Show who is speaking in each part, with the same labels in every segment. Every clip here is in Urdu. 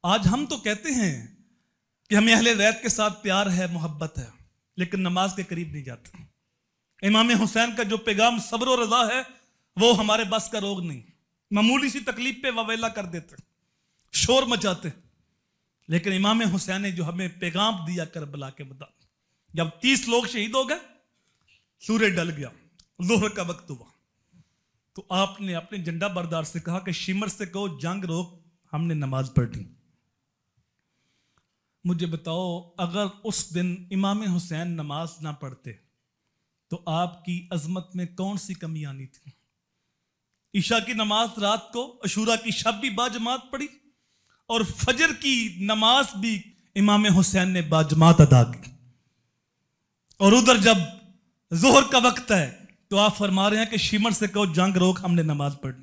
Speaker 1: آج ہم تو کہتے ہیں کہ ہمیں اہل بیت کے ساتھ پیار ہے، محبت ہے، لیکن نماز کے قریب نہیں جاتے۔ امام حسین کا جو پیغام صبر و رضا ہے وہ ہمارے بس کا روگ نہیں۔ معمولی سی تکلیف پہ واویلا کر دیتے، شور مچاتے، لیکن امام حسین نے جو ہمیں پیغام دیا کربلا کے بعد، جب 30 لوگ شہید ہو گئے، سورج ڈل گیا، ظہر کا وقت ہوا، تو آپ نے اپنے جھنڈا بردار سے کہا کہ شمر سے کہو جنگ روک، ہم نے نماز پڑھنی۔ مجھے بتاؤ، اگر اس دن امام حسین نماز نہ پڑھتے تو آپ کی عظمت میں کون سی کمی آنی تھی؟ عشاء کی نماز رات کو، عاشوراء کی شب بھی باجماعت پڑھی، اور فجر کی نماز بھی امام حسین نے باجماعت ادا کی، اور ادھر جب ظہر کا وقت ہے تو آپ فرما رہے ہیں کہ شمر سے کہو جنگ روک، ہم نے نماز پڑھنی۔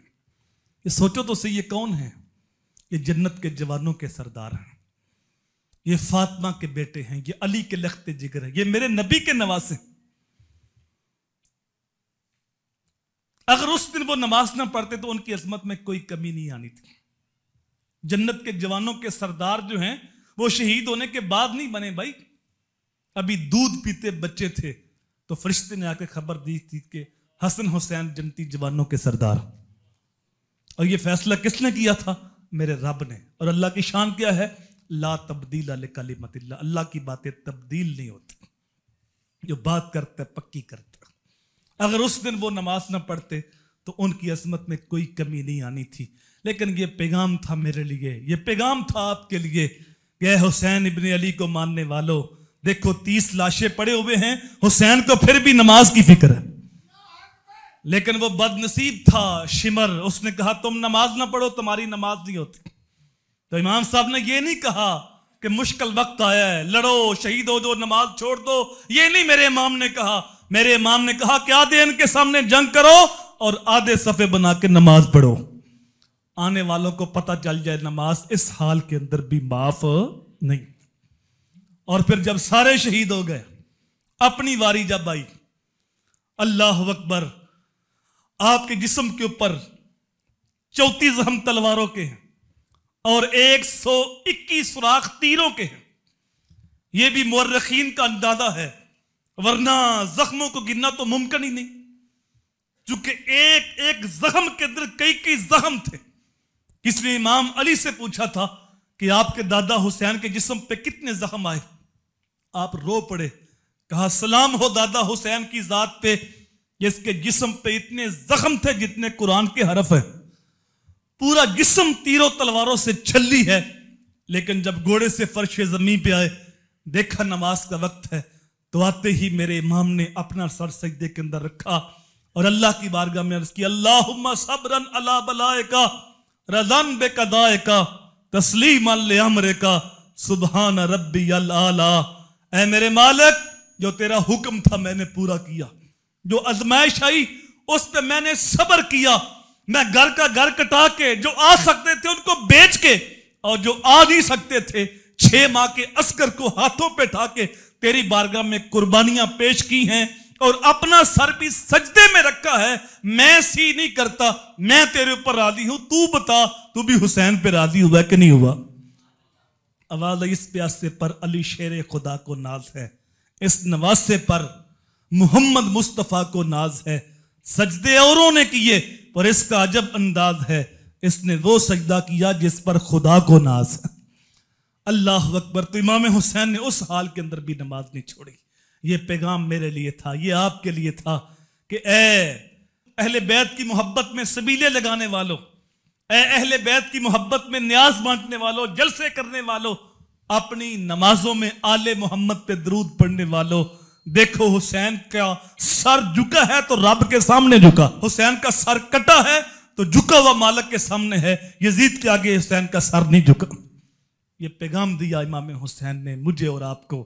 Speaker 1: یہ سوچو تو صحیح، یہ کون ہیں؟ یہ جنت کے جوانوں کے سردار ہیں، یہ فاطمہ کے بیٹے ہیں، یہ علی کے لخت جگر ہیں، یہ میرے نبی کے نواسے۔ اگر اس دن وہ نماز نہ پڑھتے تو ان کی عظمت میں کوئی کمی نہیں آنی تھی۔ جنت کے جوانوں کے سردار جو ہیں وہ شہید ہونے کے بعد نہیں بنے بھائی، ابھی دودھ پیتے بچے تھے تو فرشتے نے آ کے خبر دی تھی کہ حسن حسین جنتی جوانوں کے سردار۔ اور یہ فیصلہ کس نے کیا تھا؟ میرے رب نے۔ اور اللہ کی شان کیا ہے؟ لا تبدیل لکلمت اللہ، اللہ کی باتیں تبدیل نہیں ہوتی، جو بات کرتا ہے پکی کرتا ہے۔ اگر اس دن وہ نماز نہ پڑھتے تو ان کی عظمت میں کوئی کمی نہیں آنی تھی، لیکن یہ پیغام تھا میرے لیے، یہ پیغام تھا آپ کے لیے کہ اے حسین ابن علی کو ماننے والو، دیکھو 30 لاشیں پڑے ہوئے ہیں، حسین کو پھر بھی نماز کی فکر ہے، لیکن وہ بد نصیب تھا شمر، اس نے کہا تم نماز نہ پڑھو، تمہاری نماز نہیں ہوتی۔ تو امام صاحب نے یہ نہیں کہا کہ مشکل وقت آیا ہے، لڑو، شہید ہو جو، نماز چھوڑ دو، یہ نہیں میرے امام نے کہا۔ میرے امام نے کہا کہ آدھے ان کے سامنے جنگ کرو اور آدھے صفے بنا کے نماز پڑھو، آنے والوں کو پتہ چل جائے نماز اس حال کے اندر بھی معاف نہیں۔ اور پھر جب سارے شہید ہو گئے، اپنی واری جب آئی، اللہ اکبر، آپ کے جسم کے اوپر 34 زخم تلواروں کے ہیں اور 121 سوراخ تیروں کے ہیں۔ یہ بھی مورخین کا اندازہ ہے، ورنہ زخموں کو گننا تو ممکن ہی نہیں، چونکہ ایک ایک زخم کے اندر کئی زخم تھے۔ کس نے امام علی سے پوچھا تھا کہ آپ کے دادا حسین کے جسم پہ کتنے زخم آئے؟ آپ رو پڑے، کہا سلام ہو دادا حسین کی ذات پہ، جس کے جسم پہ اتنے زخم تھے جتنے قرآن کے حرف ہیں، پورا جسم تیروں تلواروں سے چھلی ہے، لیکن جب گھوڑے سے فرش زمین پہ آئے، دیکھا نماز کا وقت ہے، تو آتے ہی میرے امام نے اپنا سر سجدے کے اندر رکھا اور اللہ کی بارگاہ میں عرض کی، اللہم صبرن علی بلائکا رضن بقضائکا تسلیما لامرکا سبحان ربی الاعلی۔ اے میرے مالک، جو تیرا حکم تھا میں نے پورا کیا، جو آزمائش آئی اس پہ میں نے صبر کیا، میں گھر کا گھر کٹا کے، جو آ سکتے تھے ان کو بیچ کے، اور جو آ نہیں سکتے تھے 6 ماہ کے عسکر کو ہاتھوں پہ اٹھا کے تیری بارگاہ میں قربانیاں پیش کی ہیں، اور اپنا سر بھی سجدے میں رکھا ہے۔ میں سی نہیں کرتا، میں تیرے اوپر راضی ہوں، تو بتا تو بھی حسین پہ راضی ہوا کہ نہیں ہوا؟ آواز اس پیاسے پر علی شیر خدا کو ناز ہے، اس نواسے پر محمد مصطفیٰ کو ناز ہے۔ سجدے اوروں نے کیے پر اس کا عجب انداز ہے، اس نے وہ سجدہ کیا جس پر خدا کو ناز ہے۔ اللہ اکبر۔ تو امام حسین نے اس حال کے اندر بھی نماز نہیں چھوڑی۔ یہ پیغام میرے لیے تھا، یہ آپ کے لیے تھا کہ اے اہل بیت کی محبت میں سبیلے لگانے والوں، اے اہل بیت کی محبت میں نیاز بانٹنے والوں، جلسے کرنے والوں، اپنی نمازوں میں آل محمد پہ درود پڑھنے والوں، دیکھو حسین کا سر جھکا ہے تو رب کے سامنے جھکا، حسین کا سر کٹا ہے تو جھکا ہوا مالک کے سامنے ہے، یزید کے آگے حسین کا سر نہیں جھکا۔ یہ پیغام دیا امام حسین نے مجھے اور آپ کو۔